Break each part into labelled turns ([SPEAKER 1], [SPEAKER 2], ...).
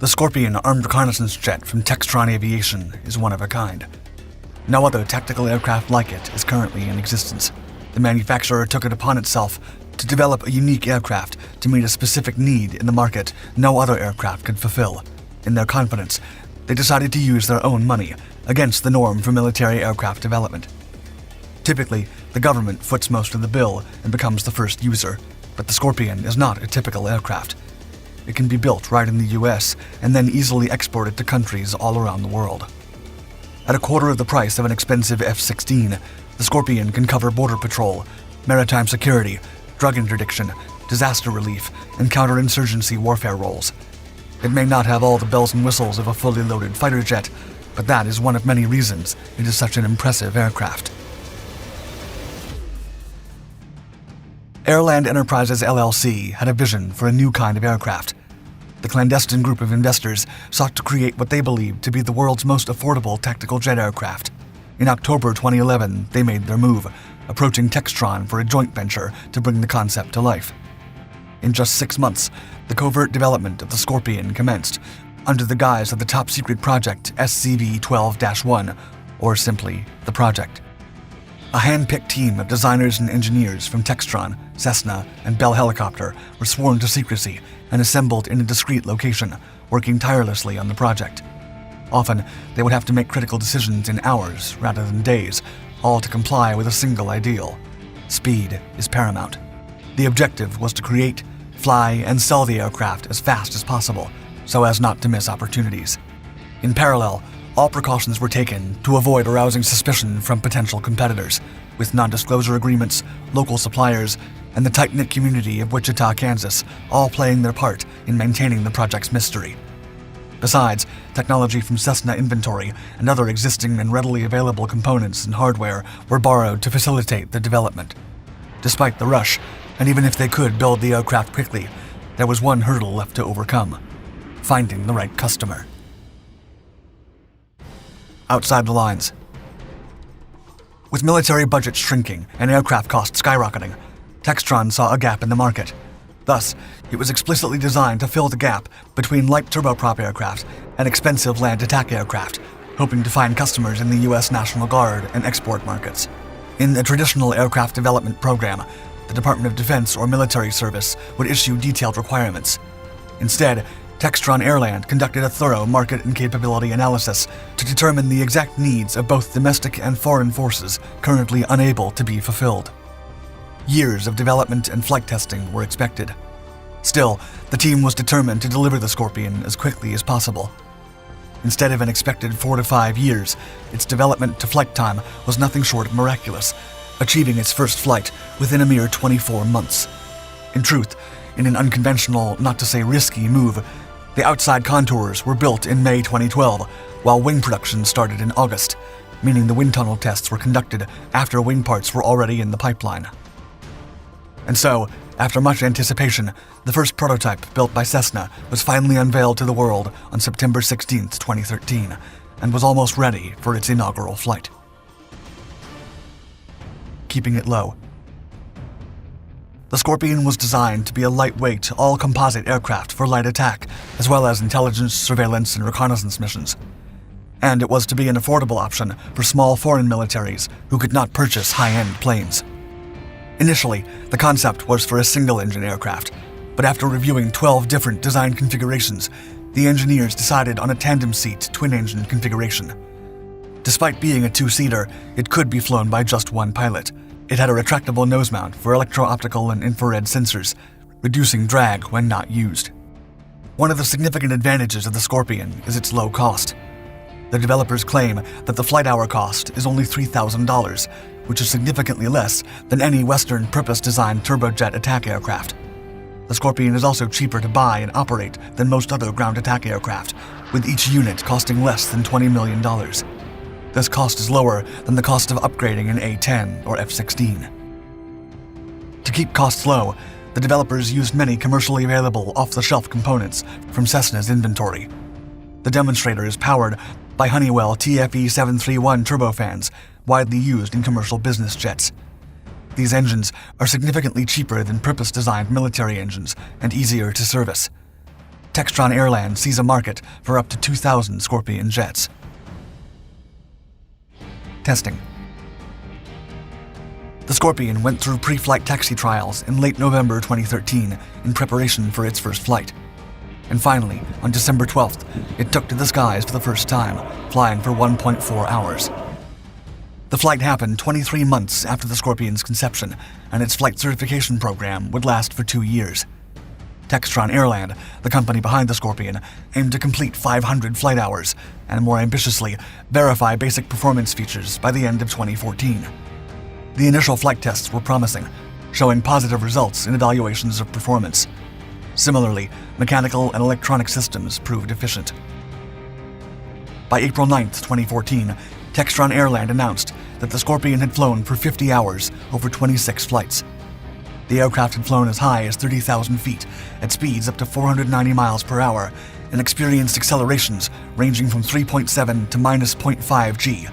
[SPEAKER 1] The Scorpion armed reconnaissance jet from Textron Aviation is one of a kind. No other tactical aircraft like it is currently in existence. The manufacturer took it upon itself to develop a unique aircraft to meet a specific need in the market no other aircraft could fulfill. In their confidence, they decided to use their own money against the norm for military aircraft development. Typically, the government foots most of the bill and becomes the first user, but the Scorpion is not a typical aircraft. It can be built right in the US and then easily exported to countries all around the world. At a quarter of the price of an expensive F-16, the Scorpion can cover border patrol, maritime security, drug interdiction, disaster relief, and counterinsurgency warfare roles. It may not have all the bells and whistles of a fully loaded fighter jet, but that is one of many reasons it is such an impressive aircraft. Airland Enterprises LLC had a vision for a new kind of aircraft. The clandestine group of investors sought to create what they believed to be the world's most affordable tactical jet aircraft. In October 2011, they made their move, approaching Textron for a joint venture to bring the concept to life. In just 6 months, the covert development of the Scorpion commenced, under the guise of the top-secret project SCV-12-1, or simply the project. A hand-picked team of designers and engineers from Textron, Cessna, and Bell Helicopter were sworn to secrecy and assembled in a discreet location, working tirelessly on the project. Often, they would have to make critical decisions in hours rather than days, all to comply with a single ideal. Speed is paramount. The objective was to create, fly, and sell the aircraft as fast as possible, so as not to miss opportunities. In parallel, all precautions were taken to avoid arousing suspicion from potential competitors, with non-disclosure agreements, local suppliers, and the tight-knit community of Wichita, Kansas, all playing their part in maintaining the project's mystery. Besides, technology from Cessna inventory and other existing and readily available components and hardware were borrowed to facilitate the development. Despite the rush, and even if they could build the aircraft quickly, there was one hurdle left to overcome: finding the right customer. Outside the lines. With military budgets shrinking and aircraft costs skyrocketing, Textron saw a gap in the market. Thus, it was explicitly designed to fill the gap between light turboprop aircraft and expensive land attack aircraft, hoping to find customers in the U.S. National Guard and export markets. In a traditional aircraft development program, the Department of Defense or military service would issue detailed requirements. Instead, Textron Airland conducted a thorough market and capability analysis to determine the exact needs of both domestic and foreign forces currently unable to be fulfilled. Years of development and flight testing were expected. Still, the team was determined to deliver the Scorpion as quickly as possible. Instead of an expected 4 to 5 years, its development to flight time was nothing short of miraculous, achieving its first flight within a mere 24 months. In truth, in an unconventional, not to say risky move, the outside contours were built in May 2012, while wing production started in August, meaning the wind tunnel tests were conducted after wing parts were already in the pipeline. And so, after much anticipation, the first prototype built by Cessna was finally unveiled to the world on September 16, 2013, and was almost ready for its inaugural flight. Keeping it low. The Scorpion was designed to be a lightweight, all-composite aircraft for light attack, as well as intelligence, surveillance, and reconnaissance missions. And it was to be an affordable option for small foreign militaries who could not purchase high-end planes. Initially, the concept was for a single-engine aircraft, but after reviewing 12 different design configurations, the engineers decided on a tandem-seat, twin-engine configuration. Despite being a two-seater, it could be flown by just one pilot. It had a retractable nose mount for electro-optical and infrared sensors, reducing drag when not used. One of the significant advantages of the Scorpion is its low cost. The developers claim that the flight hour cost is only $3,000, which is significantly less than any Western purpose-designed turbojet attack aircraft. The Scorpion is also cheaper to buy and operate than most other ground attack aircraft, with each unit costing less than $20 million. This cost is lower than the cost of upgrading an A-10 or F-16. To keep costs low, the developers used many commercially available off-the-shelf components from Cessna's inventory. The demonstrator is powered by Honeywell TFE-731 turbofans, widely used in commercial business jets. These engines are significantly cheaper than purpose-designed military engines and easier to service. Textron Airland sees a market for up to 2,000 Scorpion jets. Testing. The Scorpion went through pre-flight taxi trials in late November 2013 in preparation for its first flight. And finally, on December 12th, it took to the skies for the first time, flying for 1.4 hours. The flight happened 23 months after the Scorpion's conception, and its flight certification program would last for 2 years. Textron Airland, the company behind the Scorpion, aimed to complete 500 flight hours, and more ambitiously, verify basic performance features by the end of 2014. The initial flight tests were promising, showing positive results in evaluations of performance. Similarly, mechanical and electronic systems proved efficient. By April 9, 2014, Textron Airland announced that the Scorpion had flown for 50 hours over 26 flights. The aircraft had flown as high as 30,000 feet at speeds up to 490 miles per hour and experienced accelerations ranging from 3.7 to minus 0.5 g.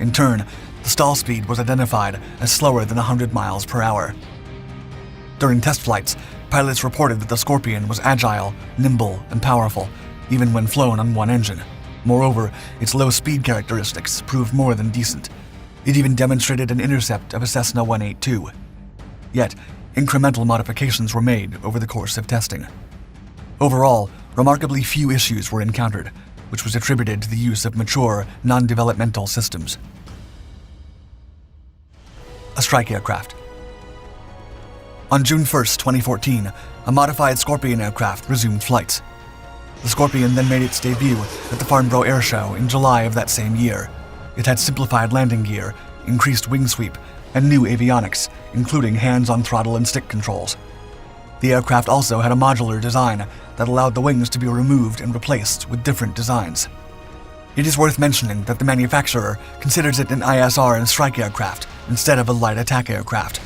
[SPEAKER 1] In turn, the stall speed was identified as slower than 100 miles per hour. During test flights, pilots reported that the Scorpion was agile, nimble, and powerful, even when flown on one engine. Moreover, its low speed characteristics proved more than decent. It even demonstrated an intercept of a Cessna 182. Yet, incremental modifications were made over the course of testing. Overall, remarkably few issues were encountered, which was attributed to the use of mature, non-developmental systems. A strike aircraft. On June 1, 2014, a modified Scorpion aircraft resumed flights. The Scorpion then made its debut at the Farnborough Air Show in July of that same year. It had simplified landing gear, increased wing sweep, and new avionics, including hands-on throttle and stick controls. The aircraft also had a modular design that allowed the wings to be removed and replaced with different designs. It is worth mentioning that the manufacturer considers it an ISR and strike aircraft instead of a light attack aircraft.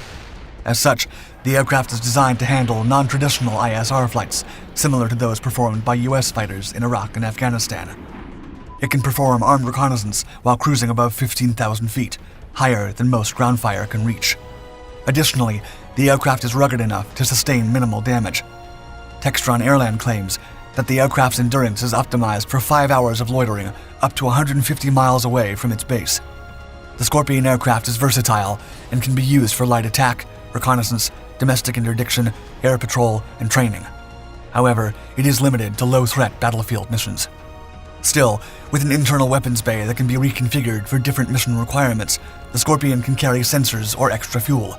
[SPEAKER 1] As such, the aircraft is designed to handle non-traditional ISR flights, similar to those performed by U.S. fighters in Iraq and Afghanistan. It can perform armed reconnaissance while cruising above 15,000 feet, higher than most ground fire can reach. Additionally, the aircraft is rugged enough to sustain minimal damage. Textron Airland claims that the aircraft's endurance is optimized for 5 hours of loitering up to 150 miles away from its base. The Scorpion aircraft is versatile and can be used for light attack, reconnaissance, domestic interdiction, air patrol, and training. However, it is limited to low-threat battlefield missions. Still, with an internal weapons bay that can be reconfigured for different mission requirements, the Scorpion can carry sensors or extra fuel.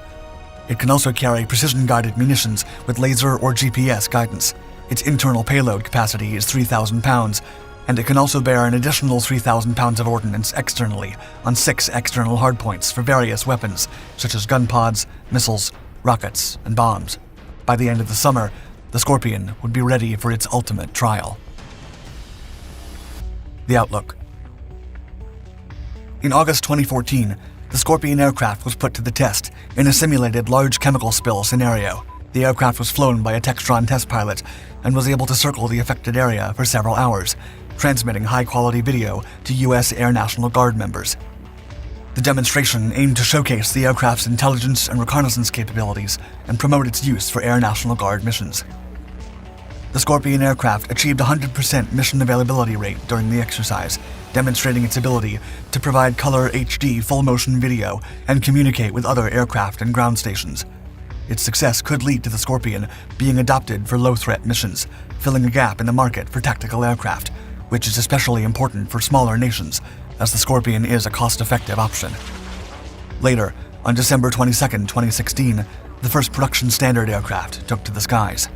[SPEAKER 1] It can also carry precision-guided munitions with laser or GPS guidance. Its internal payload capacity is 3,000 pounds, and it can also bear an additional 3,000 pounds of ordnance externally on 6 external hardpoints for various weapons, such as gun pods, missiles, rockets, and bombs. By the end of the summer, the Scorpion would be ready for its ultimate trial. The outlook. In August 2014, the Scorpion aircraft was put to the test in a simulated large chemical spill scenario. The aircraft was flown by a Textron test pilot and was able to circle the affected area for several hours, transmitting high-quality video to U.S. Air National Guard members. The demonstration aimed to showcase the aircraft's intelligence and reconnaissance capabilities and promote its use for Air National Guard missions. The Scorpion aircraft achieved 100% mission availability rate during the exercise, demonstrating its ability to provide color HD full-motion video and communicate with other aircraft and ground stations. Its success could lead to the Scorpion being adopted for low-threat missions, filling a gap in the market for tactical aircraft, which is especially important for smaller nations, as the Scorpion is a cost-effective option. Later, on December 22, 2016, the first production standard aircraft took to the skies.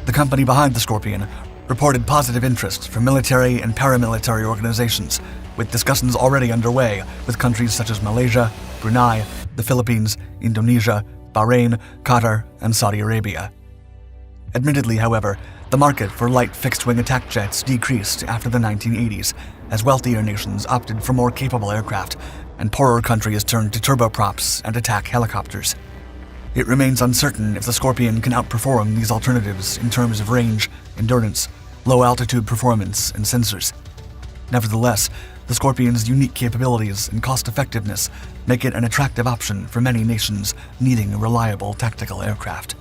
[SPEAKER 1] The company behind the Scorpion reported positive interest from military and paramilitary organizations, with discussions already underway with countries such as Malaysia, Brunei, the Philippines, Indonesia, Bahrain, Qatar, and Saudi Arabia. Admittedly, however, the market for light fixed-wing attack jets decreased after the 1980s, as wealthier nations opted for more capable aircraft, and poorer countries turned to turboprops and attack helicopters. It remains uncertain if the Scorpion can outperform these alternatives in terms of range, endurance, low-altitude performance, and sensors. Nevertheless, the Scorpion's unique capabilities and cost-effectiveness make it an attractive option for many nations needing a reliable tactical aircraft.